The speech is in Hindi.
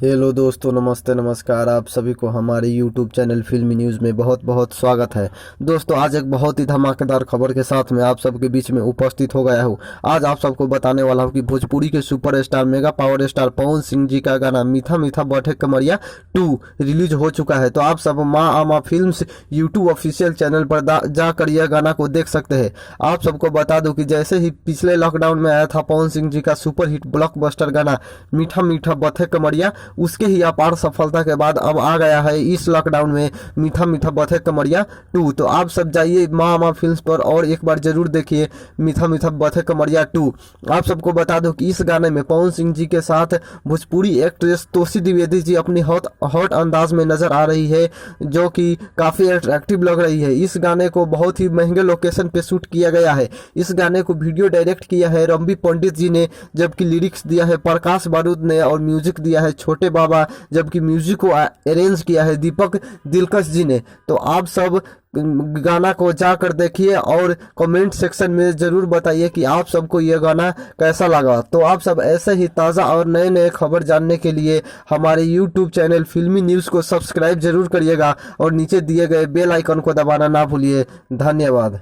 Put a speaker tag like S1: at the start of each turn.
S1: हेलो दोस्तों, नमस्ते नमस्कार। आप सभी को हमारे यूट्यूब चैनल फिल्मी न्यूज़ में बहुत बहुत स्वागत है। दोस्तों, आज एक बहुत ही धमाकेदार खबर के साथ में आप सबके बीच में उपस्थित हो गया हूँ। आज आप सबको बताने वाला हूँ कि भोजपुरी के superstar mega power star Pawan Singh ji का गाना मीठा मीठा बैठे कमरिया 2 रिलीज हो चुका है। तो आप सब माँ आमा फिल्म्स यूट्यूब ऑफिशियल चैनल पर जाकर यह गाना को देख सकते हैं। आप सबको बता दूं कि जैसे ही पिछले लॉकडाउन में आया था पवन सिंह जी का सुपर हिट ब्लॉकबस्टर गाना मीठा मीठा बथे कमरिया, उसके ही अपार सफलता के बाद अब आ गया है इस लॉकडाउन में मीठा मीठा बथे कमरिया 2। तो आप सब जाइए माँ फिल्म्स पर और एक बार जरूर देखिए मीठा मीठा बथे कमरिया 2। आप सबको बता दो कि इस गाने में पवन सिंह जी के साथ भोजपुरी एक्ट्रेस तोशी द्विवेदी जी अपनी हॉट हॉट अंदाज में नजर आ रही है, जो कि काफ़ी अट्रैक्टिव लग रही है। इस गाने को बहुत ही महंगे लोकेशन पे शूट किया गया है। इस गाने को वीडियो डायरेक्ट किया है रंबी पंडित जी ने, जबकि लिरिक्स दिया है प्रकाश बारूद ने और म्यूजिक दिया है छोटे बाबा, जबकि म्यूजिक को अरेंज किया है दीपक दिलकश जी ने। तो आप सब गाना को जाकर देखिए और कमेंट सेक्शन में ज़रूर बताइए कि आप सबको यह गाना कैसा लगा। तो आप सब ऐसे ही ताज़ा और नए नए खबर जानने के लिए हमारे यूट्यूब चैनल फिल्मी न्यूज़ को सब्सक्राइब जरूर करिएगा और नीचे दिए गए बेल आइकन को दबाना ना भूलिए। धन्यवाद।